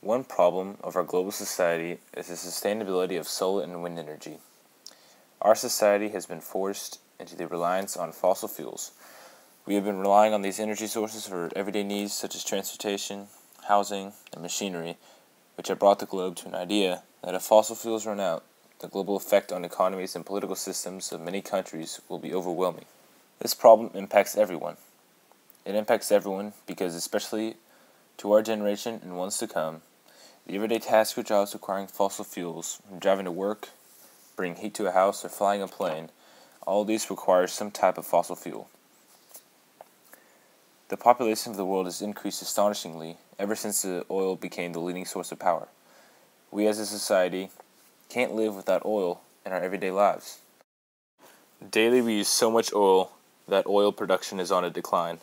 One problem of our global society is the sustainability of solar and wind energy. Our society has been forced into the reliance on fossil fuels. We have been relying on these energy sources for everyday needs such as transportation, housing, and machinery, which have brought the globe to an idea that if fossil fuels run out, the global effect on economies and political systems of many countries will be overwhelming. This problem impacts everyone. It impacts everyone because, especially to our generation and ones to come, the everyday tasks or jobs requiring fossil fuels, from driving to work, bringing heat to a house, or flying a plane, all of these require some type of fossil fuel. The population of the world has increased astonishingly ever since the oil became the leading source of power. We as a society can't live without oil in our everyday lives. Daily we use so much oil that oil production is on a decline.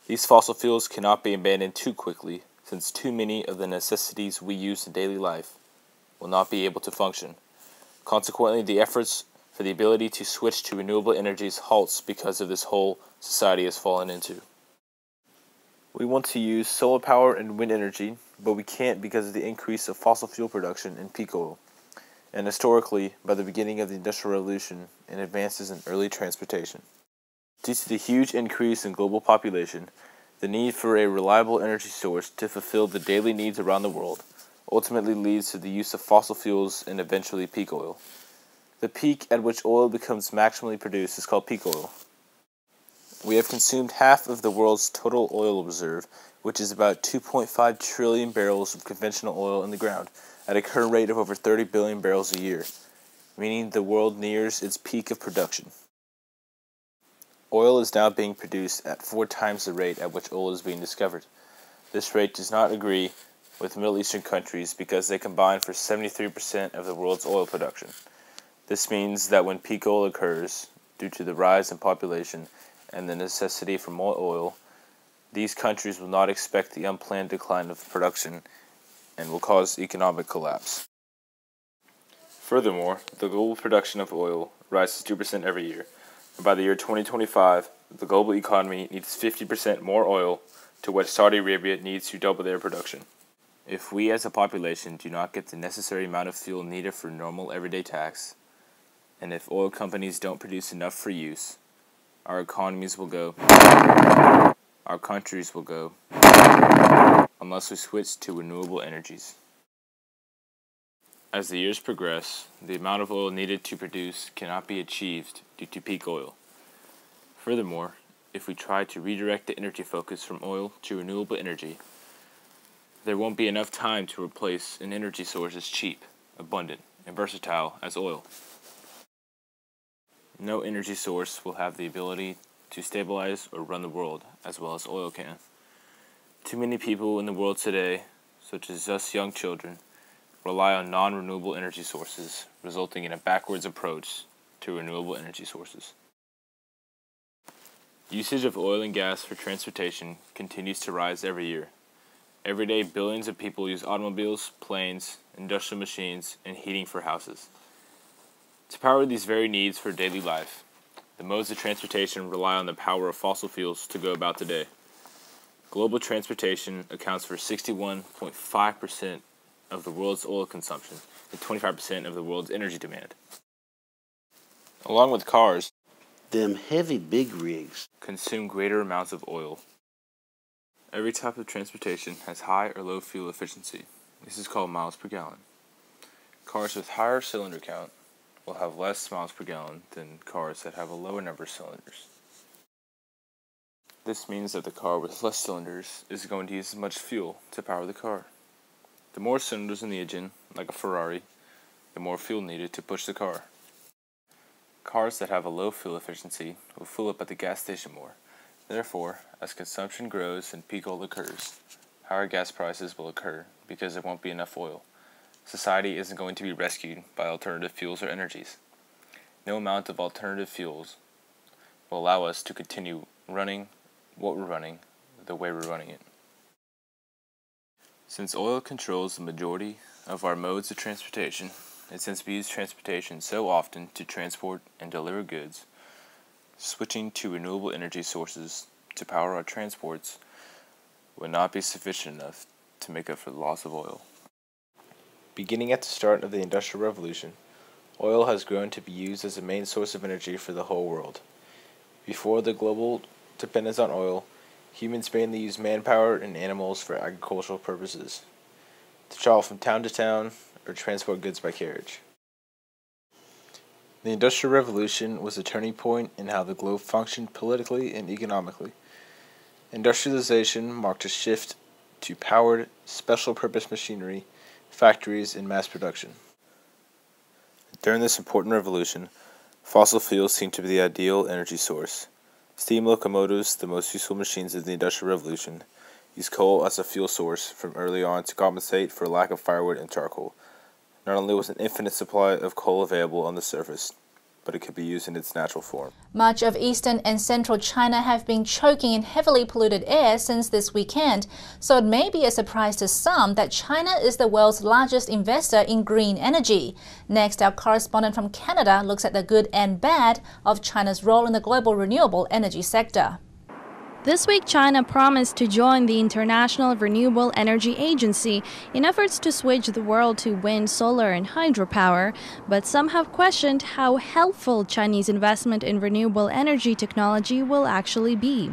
These fossil fuels cannot be abandoned too quickly, since too many of the necessities we use in daily life will not be able to function. Consequently, the efforts for the ability to switch to renewable energies halts because of this whole society has fallen into. We want to use solar power and wind energy, but we can't because of the increase of fossil fuel production and peak oil, and historically by the beginning of the Industrial Revolution and advances in early transportation. Due to the huge increase in global population, the need for a reliable energy source to fulfill the daily needs around the world ultimately leads to the use of fossil fuels and eventually peak oil. The peak at which oil becomes maximally produced is called peak oil. We have consumed half of the world's total oil reserve, which is about 2.5 trillion barrels of conventional oil in the ground, at a current rate of over 30 billion barrels a year, meaning the world nears its peak of production. Oil is now being produced at 4 times the rate at which oil is being discovered. This rate does not agree with Middle Eastern countries because they combine for 73% of the world's oil production. This means that when peak oil occurs, due to the rise in population and the necessity for more oil, these countries will not expect the unplanned decline of production and will cause economic collapse. Furthermore, the global production of oil rises 2% every year. By the year 2025, the global economy needs 50% more oil, to which Saudi Arabia needs to double their production. If we as a population do not get the necessary amount of fuel needed for normal everyday tasks, and if oil companies don't produce enough for use, our economies will go, our countries will go, unless we switch to renewable energies. As the years progress, the amount of oil needed to produce cannot be achieved due to peak oil. Furthermore, if we try to redirect the energy focus from oil to renewable energy, there won't be enough time to replace an energy source as cheap, abundant, and versatile as oil. No energy source will have the ability to stabilize or run the world as well as oil can. Too many people in the world today, such as us young children, rely on non-renewable energy sources, resulting in a backwards approach to renewable energy sources. Usage of oil and gas for transportation continues to rise every year. Every day, billions of people use automobiles, planes, industrial machines, and heating for houses. To power these very needs for daily life, the modes of transportation rely on the power of fossil fuels to go about today. Global transportation accounts for 61.5% of the world's oil consumption and 25% of the world's energy demand. Along with cars, them heavy big rigs consume greater amounts of oil. Every type of transportation has high or low fuel efficiency. This is called miles per gallon. Cars with higher cylinder count will have less miles per gallon than cars that have a lower number of cylinders. This means that the car with less cylinders is going to use as much fuel to power the car. The more cylinders in the engine, like a Ferrari, the more fuel needed to push the car. Cars that have a low fuel efficiency will fill up at the gas station more. Therefore, as consumption grows and peak oil occurs, higher gas prices will occur because there won't be enough oil. Society isn't going to be rescued by alternative fuels or energies. No amount of alternative fuels will allow us to continue running what we're running the way we're running it. Since oil controls the majority of our modes of transportation, and since we use transportation so often to transport and deliver goods, switching to renewable energy sources to power our transports would not be sufficient enough to make up for the loss of oil. Beginning at the start of the Industrial Revolution, oil has grown to be used as the main source of energy for the whole world. Before the global dependence on oil, humans mainly used manpower and animals for agricultural purposes, to travel from town to town or transport goods by carriage. The Industrial Revolution was a turning point in how the globe functioned politically and economically. Industrialization marked a shift to powered, special-purpose machinery, factories, and mass production. During this important revolution, fossil fuels seemed to be the ideal energy source. Steam locomotives, the most useful machines of the Industrial Revolution, used coal as a fuel source from early on to compensate for a lack of firewood and charcoal. Not only was an infinite supply of coal available on the surface, but it could be used in its natural form. Much of eastern and central China have been choking in heavily polluted air since this weekend, so it may be a surprise to some that China is the world's largest investor in green energy. Next, our correspondent from Canada looks at the good and bad of China's role in the global renewable energy sector. This week, China promised to join the International Renewable Energy Agency in efforts to switch the world to wind, solar, and hydropower, but some have questioned how helpful Chinese investment in renewable energy technology will actually be.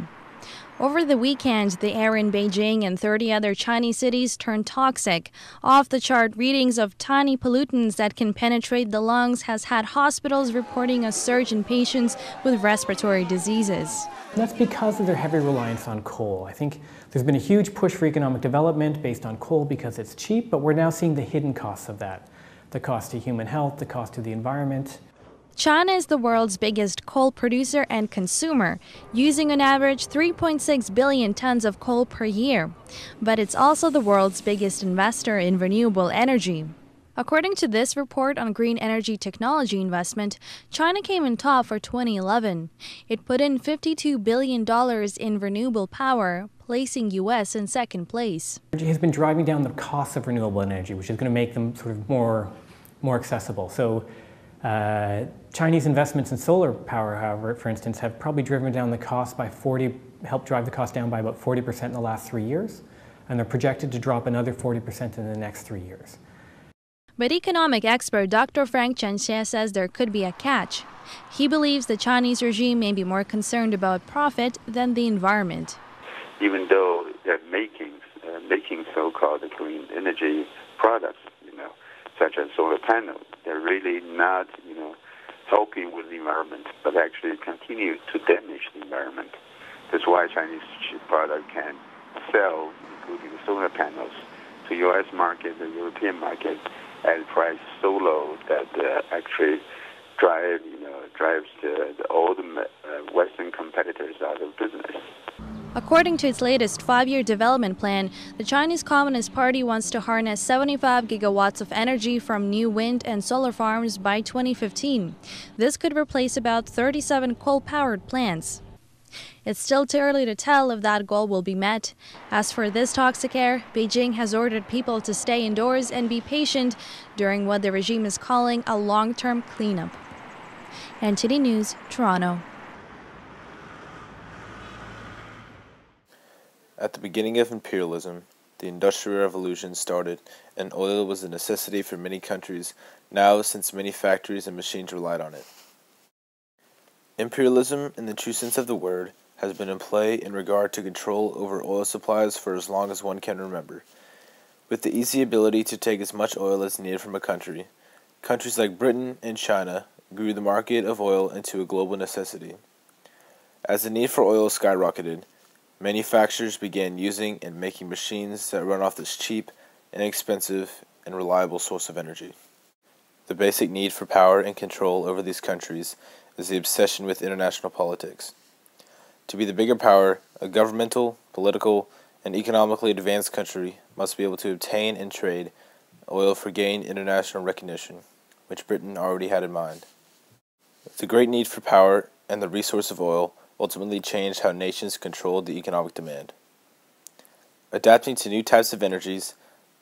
Over the weekend, the air in Beijing and 30 other Chinese cities turned toxic. Off-the-chart readings of tiny pollutants that can penetrate the lungs has had hospitals reporting a surge in patients with respiratory diseases. That's because of their heavy reliance on coal. I think there's been a huge push for economic development based on coal because it's cheap, but we're now seeing the hidden costs of that. The cost to human health, the cost to the environment. China is the world's biggest coal producer and consumer, using on average 3.6 billion tons of coal per year. But it's also the world's biggest investor in renewable energy. According to this report on green energy technology investment, China came in top for 2011. It put in $52 billion in renewable power, placing U.S. in second place. It has been driving down the cost of renewable energy, which is going to make them sort of more accessible. So Chinese investments in solar power, however, for instance, have probably driven down the cost by helped drive the cost down by about 40% in the last 3 years, and they're projected to drop another 40% in the next 3 years. But economic expert Dr. Frank Chenxie says there could be a catch. He believes the Chinese regime may be more concerned about profit than the environment. Even though they're making so-called green energy products, such as solar panels, they're really not, helping with the environment, but actually continue to damage the environment. That's why Chinese product can sell, including the solar panels, to U.S. market, the European market, at a price so low that actually drives all the Western competitors out of business. According to its latest 5-year development plan, the Chinese Communist Party wants to harness 75 gigawatts of energy from new wind and solar farms by 2015. This could replace about 37 coal-powered plants. It's still too early to tell if that goal will be met. As for this toxic air, Beijing has ordered people to stay indoors and be patient during what the regime is calling a long-term cleanup. NTD News, Toronto. At the beginning of imperialism, the Industrial Revolution started, and oil was a necessity for many countries now since many factories and machines relied on it. Imperialism, in the true sense of the word, has been in play in regard to control over oil supplies for as long as one can remember. With the easy ability to take as much oil as needed from a country, countries like Britain and China grew the market of oil into a global necessity. As the need for oil skyrocketed, manufacturers began using and making machines that run off this cheap, inexpensive, and reliable source of energy. The basic need for power and control over these countries is the obsession with international politics. To be the bigger power, a governmental, political, and economically advanced country must be able to obtain and trade oil for gained international recognition, which Britain already had in mind. The great need for power and the resource of oil ultimately changed how nations controlled the economic demand. Adapting to new types of energies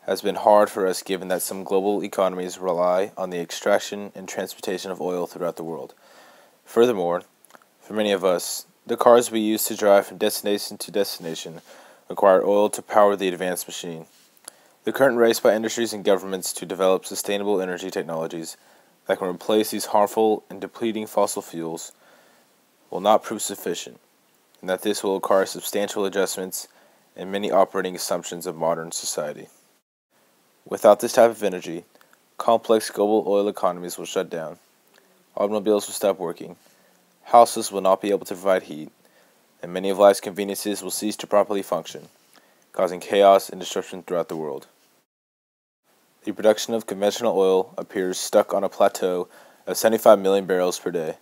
has been hard for us given that some global economies rely on the extraction and transportation of oil throughout the world. Furthermore, for many of us, the cars we use to drive from destination to destination require oil to power the advanced machine. The current race by industries and governments to develop sustainable energy technologies that can replace these harmful and depleting fossil fuels will not prove sufficient, and that this will require substantial adjustments in many operating assumptions of modern society. Without this type of energy, complex global oil economies will shut down, automobiles will stop working, houses will not be able to provide heat, and many of life's conveniences will cease to properly function, causing chaos and disruption throughout the world. The production of conventional oil appears stuck on a plateau of 75 million barrels per day.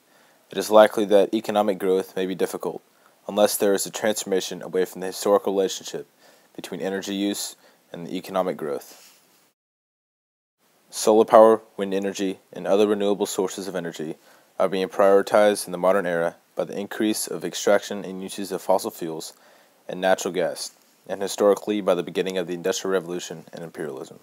It is likely that economic growth may be difficult unless there is a transformation away from the historical relationship between energy use and the economic growth. Solar power, wind energy, and other renewable sources of energy are being prioritized in the modern era by the increase of extraction and uses of fossil fuels and natural gas, and historically by the beginning of the Industrial Revolution and imperialism.